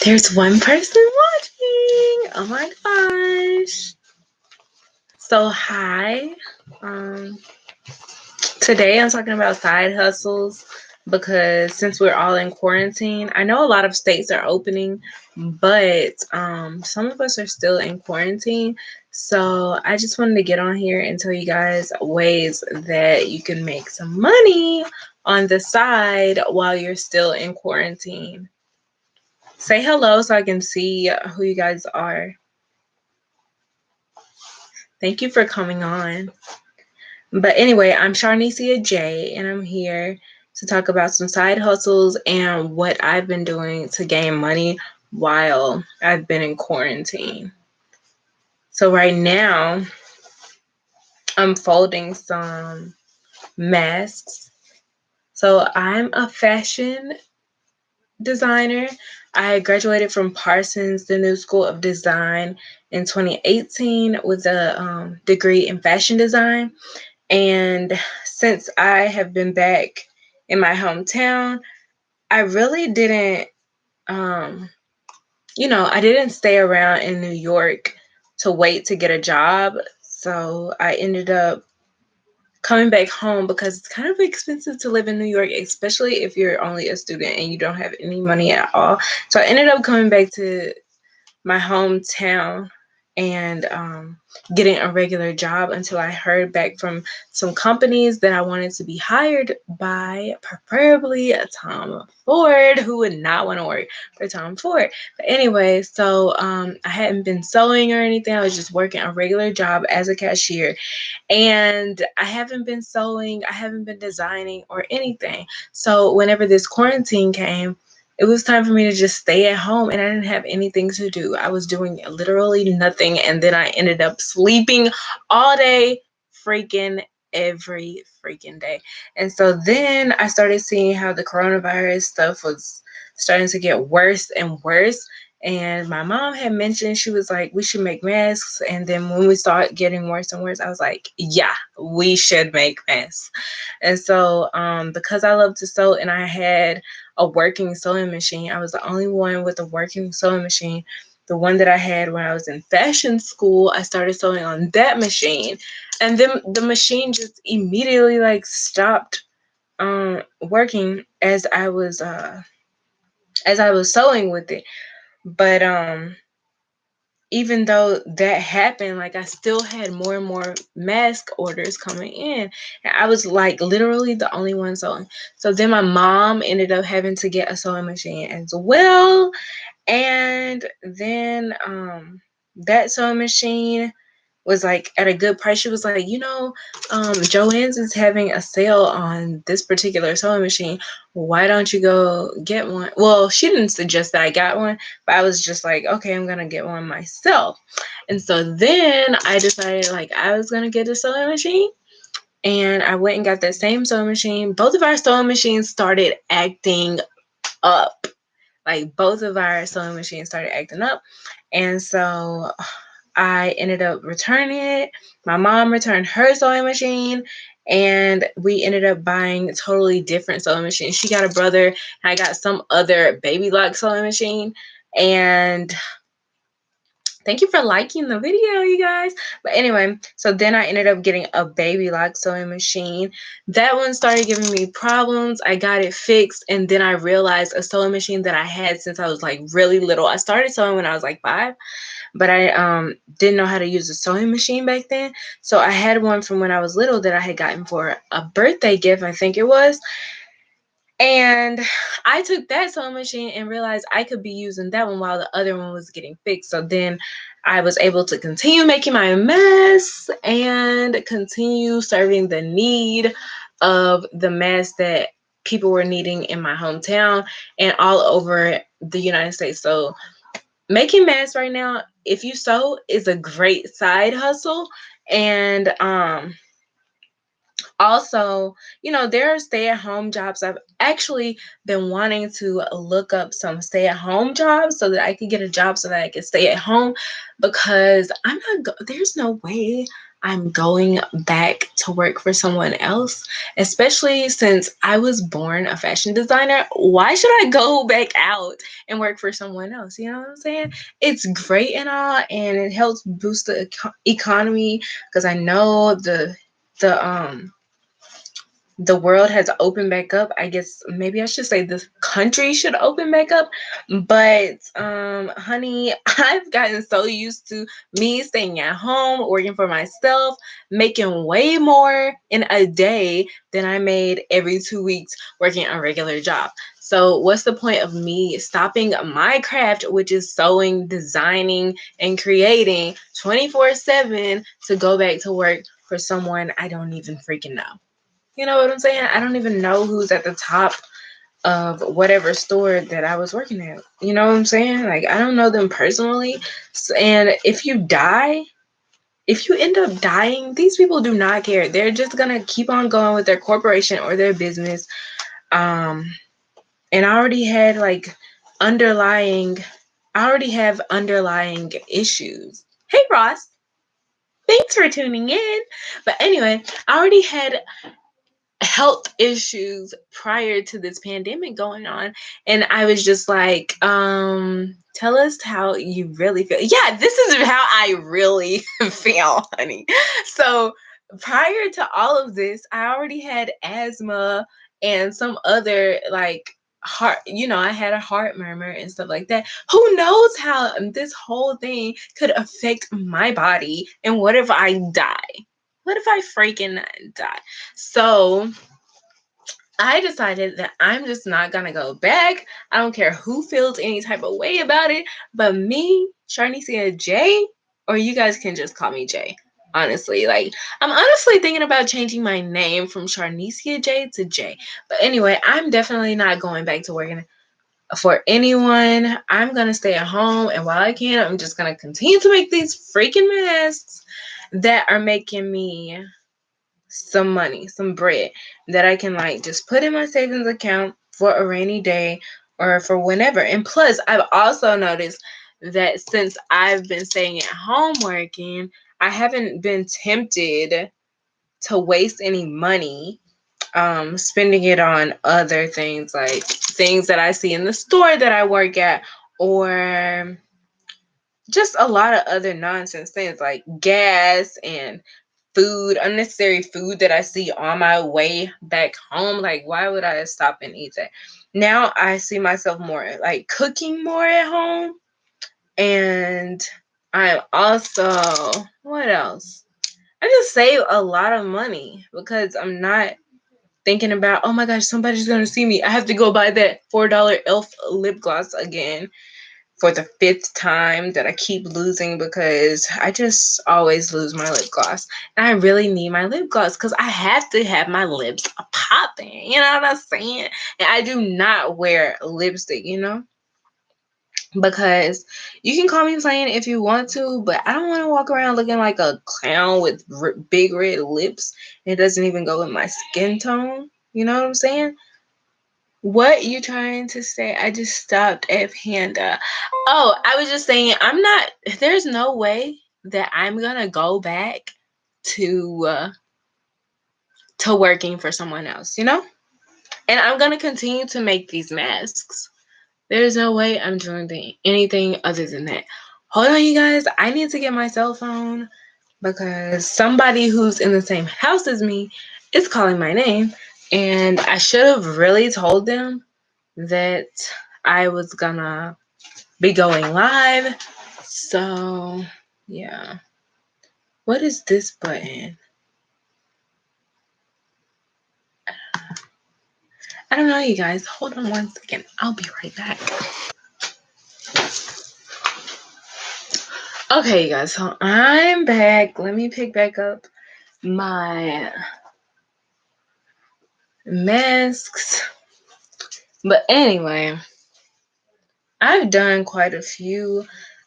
There's one person watching. Oh my gosh. So hi. Um Today I'm talking about side hustles because since we're all in quarantine, I know a lot of states are opening, but some of us are still in quarantine. So I just wanted to get on here and tell you guys ways that you can make some money on the side while you're still in quarantine. Say hello so I can see who you guys are. Thank you for coming on. But anyway, I'm Sharnicia J, and I'm here to talk about some side hustles and what I've been doing to gain money while I've been in quarantine. So right now, I'm folding some masks. So I'm a fashion designer. I graduated from Parsons, the New School of Design, in 2018 with a degree in fashion design. And since I have been back in my hometown, I really didn't, I didn't stay around in New York to wait to get a job. So I ended up coming back home because it's kind of expensive to live in New York, especially if you're only a student and you don't have any money at all. So I ended up coming back to my hometown and getting a regular job until I heard back from some companies that I wanted to be hired by, preferably a Tom Ford, who would not want to work for Tom Ford. But anyway, so I hadn't been sewing or anything. I was just working a regular job as a cashier. And I haven't been sewing, I haven't been designing or anything. So whenever this quarantine came, it was time for me to just stay at home and I didn't have anything to do. I was doing literally nothing. And then I ended up sleeping all day, freaking every freaking day. And so then I started seeing how the coronavirus stuff was starting to get worse and worse. And my mom had mentioned, she was like, we should make masks. And then when we started getting worse and worse, I was like, yeah, we should make masks. And so because I love to sew and I had a working sewing machine, I was the only one with a working sewing machine. The one that I had when I was in fashion school, I started sewing on that machine. And then the machine just immediately like stopped working as I was sewing with it. But even though that happened, like I still had more and more mask orders coming in. And I was like literally the only one sewing. So then my mom ended up having to get a sewing machine as well. And then that sewing machine was like at a good price. She was like, Joann's is having a sale on this particular sewing machine. Why don't you go get one? Well, she didn't suggest that I got one, but I was just like, okay, I'm gonna get one myself. And so then I decided like I was gonna get a sewing machine. And I went and got that same sewing machine. Both of our sewing machines started acting up. Like both of our sewing machines started acting up. And so I ended up returning it. My mom returned her sewing machine, and we ended up buying totally different sewing machines. She got a brother, and I got some other baby lock sewing machine. And thank you for liking the video, you guys. But anyway, so then I ended up getting a baby lock sewing machine. That one started giving me problems. I got it fixed, and then I realized a sewing machine that I had since I was like really little. I started sewing when I was like 5, but I didn't know how to use a sewing machine back then. So I had one from when I was little that I had gotten for a birthday gift, I think it was. And I took that sewing machine and realized I could be using that one while the other one was getting fixed. So then I was able to continue making my mess and continue serving the need of the mess that people were needing in my hometown and all over the United States. So making masks right now, if you sew, is a great side hustle. And also, there are stay-at-home jobs. I've actually been wanting to look up some stay-at-home jobs so that I could get a job so that I could stay at home, because there's no way I'm going back to work for someone else, especially since I was born a fashion designer. Why should I go back out and work for someone else? You know what I'm saying? It's great and all, and it helps boost the economy because I know the the world has opened back up. I guess maybe I should say the country should open back up. But honey, I've gotten so used to me staying at home, working for myself, making way more in a day than I made every 2 weeks working a regular job. So what's the point of me stopping my craft, which is sewing, designing, and creating 24/7 to go back to work for someone I don't even freaking know? You know what I'm saying? I don't even know who's at the top of whatever store that I was working at. You know what I'm saying? Like, I don't know them personally. And if you end up dying, these people do not care. They're just going to keep on going with their corporation or their business. Um, and underlying, I already have underlying issues. Hey, Ross. Thanks for tuning in. But anyway, I already had health issues prior to this pandemic going on, and I was just like, tell us how you really feel. Yeah, this is how I really feel, honey. So prior to all of this, I already had asthma and some other like heart, I had a heart murmur and stuff like that. Who knows how this whole thing could affect my body, and what if I die? What if I freaking die? So I decided that I'm just not gonna go back. I don't care who feels any type of way about it, but me, Sharnesia J, or you guys can just call me J. Honestly, like I'm honestly thinking about changing my name from Sharnesia J to J. But anyway, I'm definitely not going back to working for anyone. I'm gonna stay at home, and while I can, I'm just gonna continue to make these freaking masks that are making me some money, some bread that I can like just put in my savings account for a rainy day or for whenever. And plus, I've also noticed that since I've been staying at home working, I haven't been tempted to waste any money spending it on other things, like things that I see in the store that I work at, or just a lot of other nonsense things like gas and food, unnecessary food that I see on my way back home. Like, why would I stop and eat that? Now I see myself more like cooking more at home. And I'm also, what else? I just save a lot of money because I'm not thinking about, oh my gosh, somebody's going to see me. I have to go buy that $4 e.l.f. lip gloss again for the fifth time that I keep losing because I just always lose my lip gloss. And I really need my lip gloss because I have to have my lips popping. You know what I'm saying? And I do not wear lipstick, because you can call me plain if you want to, but I don't want to walk around looking like a clown with big red lips. It doesn't even go with my skin tone. You know what I'm saying? What you trying to say? I just stopped at Panda. Oh, I was just saying there's no way that I'm gonna go back to working for someone else, And I'm gonna continue to make these masks. There's no way I'm doing anything other than that. Hold on, you guys. I need to get my cell phone because somebody who's in the same house as me is calling my name, and I should have really told them that I was gonna be going live. So, yeah. What is this button? I don't know, you guys. Hold on one second. I'll be right back. Okay, you guys. So I'm back. Let me pick back up my masks. But anyway, I've done quite a few.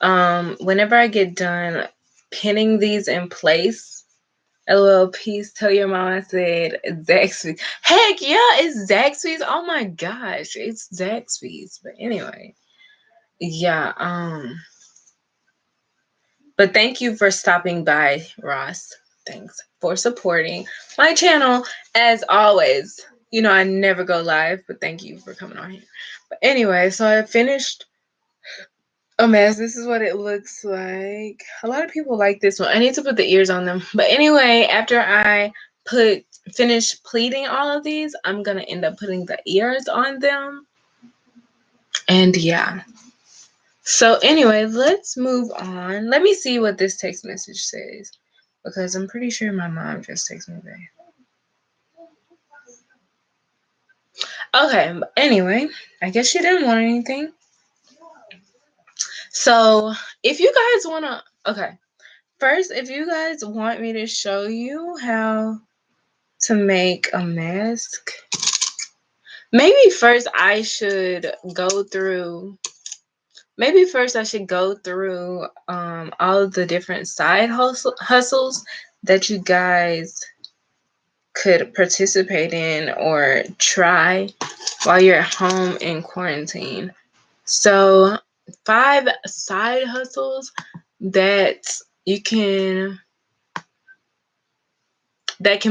Whenever I get done pinning these in place, LOL, peace. Tell your mom I said Zaxby's. Heck yeah, it's Zaxby's. Oh my gosh, it's Zaxby's. But anyway, yeah. But thank you for stopping by, Ross. Thanks for supporting my channel as always. You know, I never go live, but thank you for coming on here. But anyway, so I finished a mess. This is what it looks like. A lot of people like this one. I need to put the ears on them. But anyway, after I finish pleating all of these, I'm gonna end up putting the ears on them. And yeah. So anyway, let's move on. Let me see what this text message says, because I'm pretty sure my mom just texted me back. Okay, but anyway, I guess she didn't want anything. So if you guys wanna, okay, first, if you guys want me to show you how to make a mask, maybe first I should go through all of the different side hustles that you guys could participate in or try while you're at home in quarantine. So 5 side hustles that can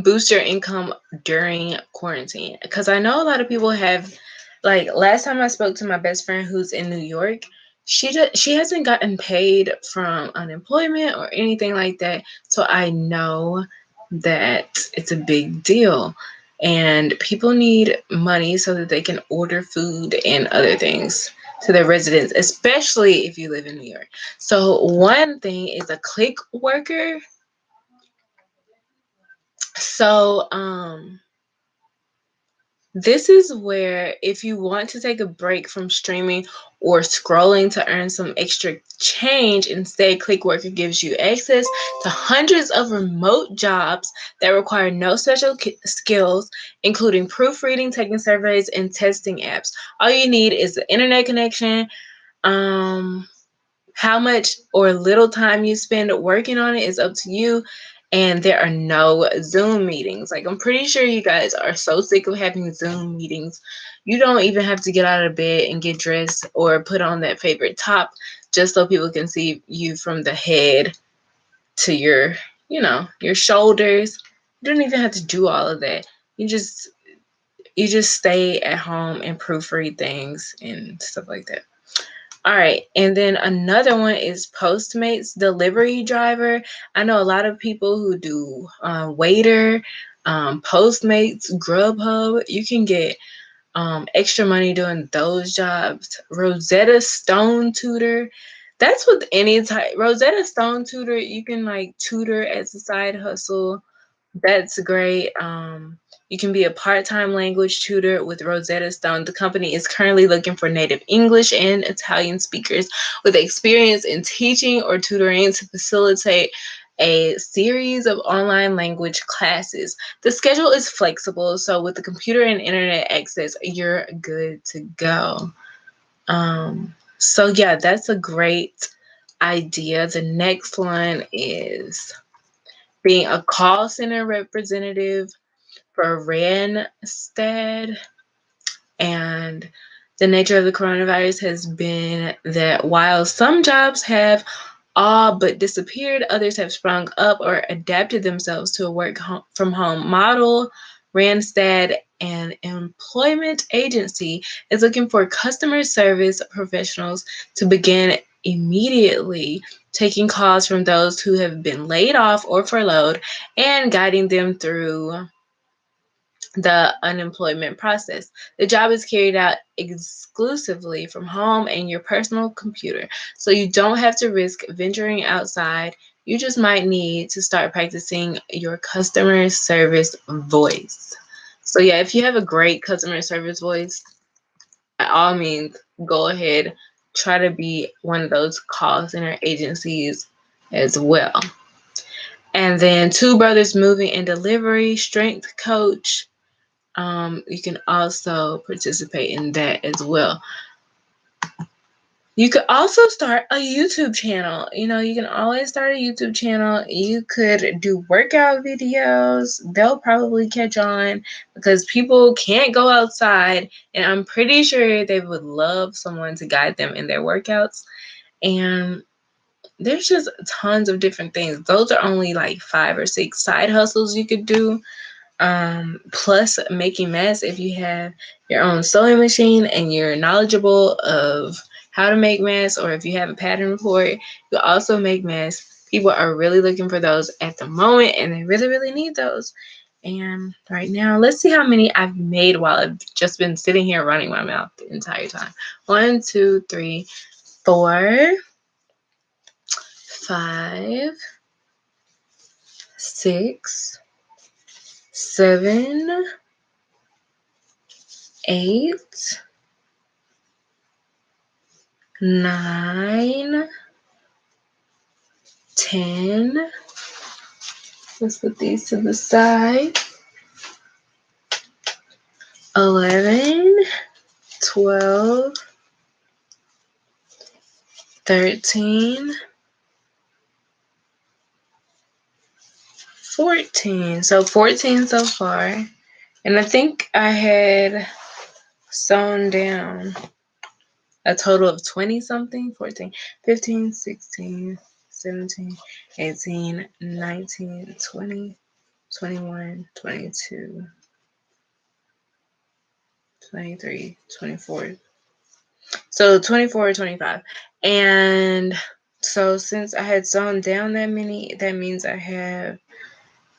boost your income during quarantine. Because I know a lot of people have, like, last time I spoke to my best friend who's in New York, she hasn't gotten paid from unemployment or anything like that. So I know that it's a big deal. And people need money so that they can order food and other things to their residents, especially if you live in New York. So one thing is a click worker. So this is where, if you want to take a break from streaming or scrolling to earn some extra change, instead Clickworker gives you access to hundreds of remote jobs that require no special skills, including proofreading, taking surveys, and testing apps. All you need is the internet connection. How much or little time you spend working on it is up to you. And there are no Zoom meetings. Like, I'm pretty sure you guys are so sick of having Zoom meetings. You don't even have to get out of bed and get dressed or put on that favorite top just so people can see you from the head to your shoulders. You don't even have to do all of that. You just stay at home and proofread things and stuff like that. All right, and then another one is Postmates delivery driver. I know a lot of people who do waiter, Postmates, Grubhub. You can get extra money doing those jobs. Rosetta Stone tutor. That's with any type. Rosetta Stone tutor, you can like tutor as a side hustle. That's great. You can be a part-time language tutor with Rosetta Stone. The company is currently looking for native English and Italian speakers with experience in teaching or tutoring to facilitate a series of online language classes. The schedule is flexible, so with the computer and internet access, you're good to go. So yeah, that's a great idea. The next one is being a call center representative for Randstad. And the nature of the coronavirus has been that while some jobs have all but disappeared, others have sprung up or adapted themselves to a work from home model. Randstad, an employment agency, is looking for customer service professionals to begin immediately, taking calls from those who have been laid off or furloughed and guiding them through the unemployment process. The job is carried out exclusively from home and your personal computer, so you don't have to risk venturing outside. You just might need to start practicing your customer service voice. So yeah, if you have a great customer service voice, by all means, go ahead, try to be one of those call center agencies as well. And then Two Brothers Moving and Delivery, strength coach. You can also participate in that as well. You could also start a YouTube channel. You can always start a YouTube channel. You could do workout videos. They'll probably catch on because people can't go outside, and I'm pretty sure they would love someone to guide them in their workouts. And there's just tons of different things. Those are only like 5 or 6 side hustles you could do. Plus making masks, if you have your own sewing machine and you're knowledgeable of how to make masks, or if you have a pattern report, you also make masks. People are really looking for those at the moment, and they really, really need those. And right now, let's see how many I've made while I've just been sitting here running my mouth the entire time. 1, 2, 3, 4, 5, 6, 7, 8, 9, 10. Let's put these to the side. 11, 12, 13, 14. So 14 so far. And I think I had sewn down a total of 20 something, 14, 15, 16, 17, 18, 19, 20, 21, 22, 23, 24. So 24 or 25. And so since I had sewn down that many, that means I have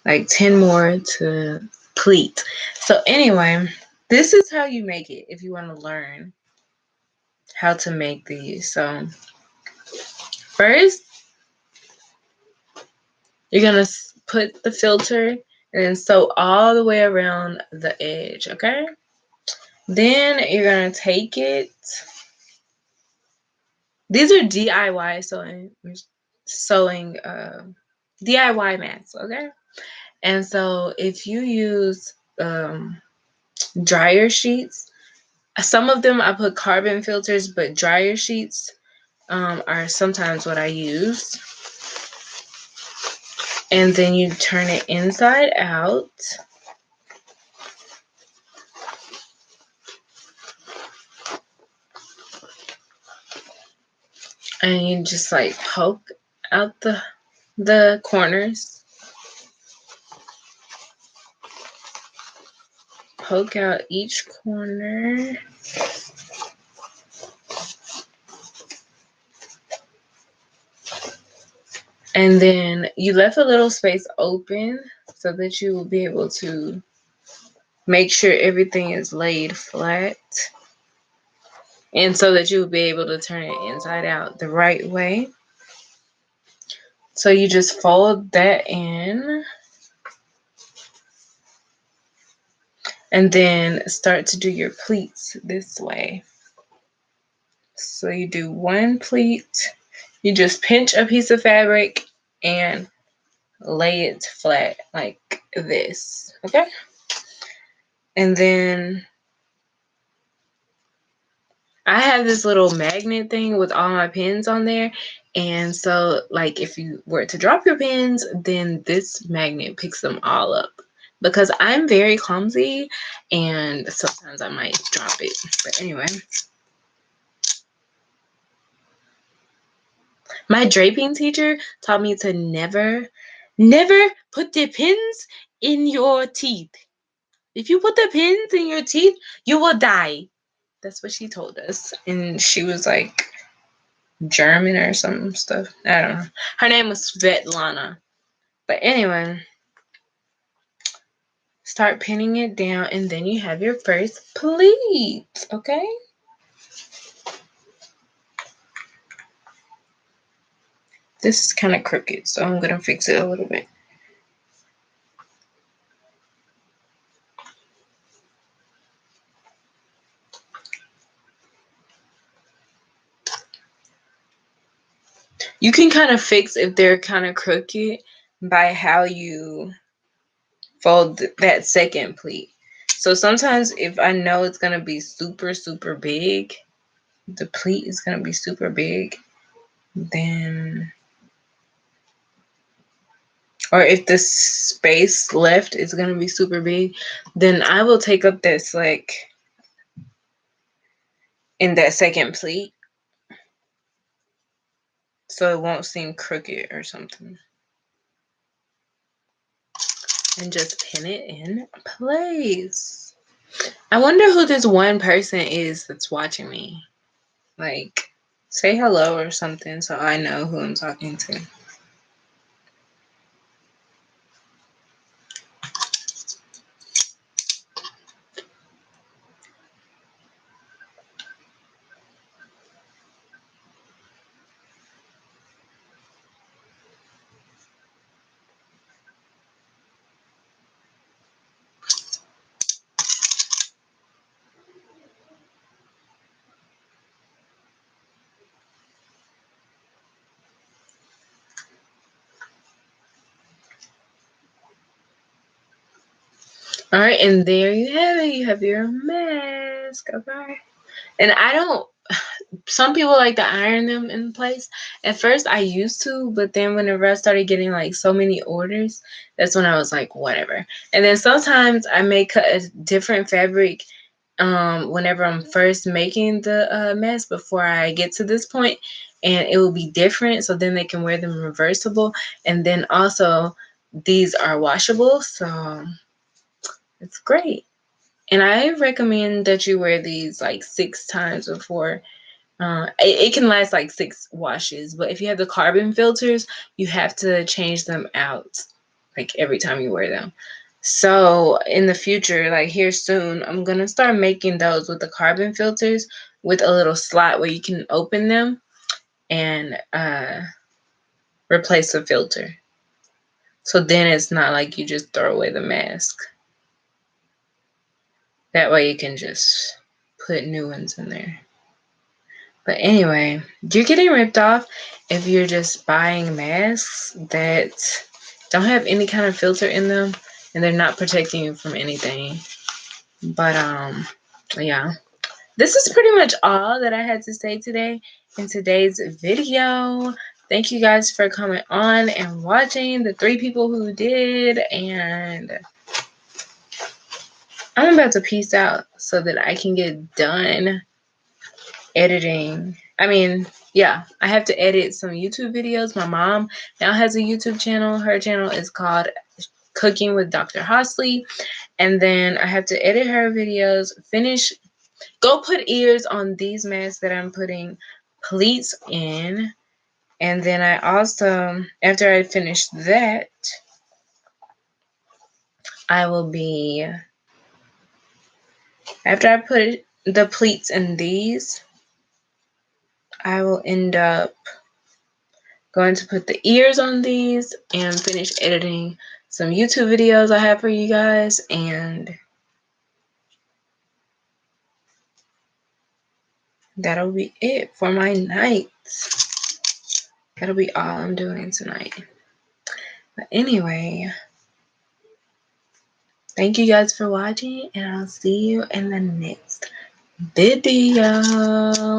like 10 more to pleat. So anyway, this is how you make it if you want to learn how to make these. So first, you're going to put the filter and then sew all the way around the edge, okay? Then you're going to take it. These are DIY sewing DIY mats, okay? And so if you use dryer sheets, some of them I put carbon filters, but dryer sheets are sometimes what I use. And then you turn it inside out. And you just like poke out the corners. Poke out each corner. And then you left a little space open so that you will be able to make sure everything is laid flat. And so that you will be able to turn it inside out the right way. So you just fold that in. And then start to do your pleats this way. So you do one pleat. You just pinch a piece of fabric and lay it flat like this, okay? And then I have this little magnet thing with all my pins on there. And so like if you were to drop your pins, then this magnet picks them all up. Because I'm very clumsy and sometimes I might drop it. But anyway. My draping teacher taught me to never put the pins in your teeth. If you put the pins in your teeth, you will die. That's what she told us. And she was like German or some stuff. I don't know. Her name was Svetlana. But anyway, start pinning it down and then you have your first pleat, okay? This is kind of crooked, so I'm going to fix it a little bit. You can kind of fix if they're kind of crooked by how you fold that second pleat. So sometimes if I know it's going to be super, super big, the pleat is going to be super big, then, or if the space left is going to be super big, then I will take up that slack in that second pleat. so it won't seem crooked or something. And just pin it in place. I wonder who this one person is that's watching me. Like, say hello or something so I know who I'm talking to. All right, and there you have it. You have your mask. Okay. And I don't, some people like to iron them in place. At first, I used to, but then whenever I started getting like so many orders, that's when I was like, whatever. And then sometimes I may cut a different fabric whenever I'm first making the mask before I get to this point, and it will be different. So then they can wear them reversible. And then also, these are washable. So it's great. And I recommend that you wear these like 6 times before. It can last like 6 washes, but if you have the carbon filters, you have to change them out like every time you wear them. So in the future, like here soon, I'm going to start making those with the carbon filters with a little slot where you can open them and replace the filter. So then it's not like you just throw away the mask. That way you can just put new ones in there. But anyway, you're getting ripped off if you're just buying masks that don't have any kind of filter in them and they're not protecting you from anything. But yeah. This is pretty much all that I had to say today in today's video. Thank you guys for coming on and watching, the 3 people who did, and I'm about to peace out so that I can get done editing. I have to edit some YouTube videos. My mom now has a YouTube channel. Her channel is called Cooking with Dr. Hosley. And then I have to edit her videos, go put ears on these masks that I'm putting pleats in. And then I also, after I finish that, after I put the pleats in these, I will end up going to put the ears on these and finish editing some YouTube videos I have for you guys, and that'll be it for my night. That'll be all I'm doing tonight. But anyway, thank you guys for watching, and I'll see you in the next video.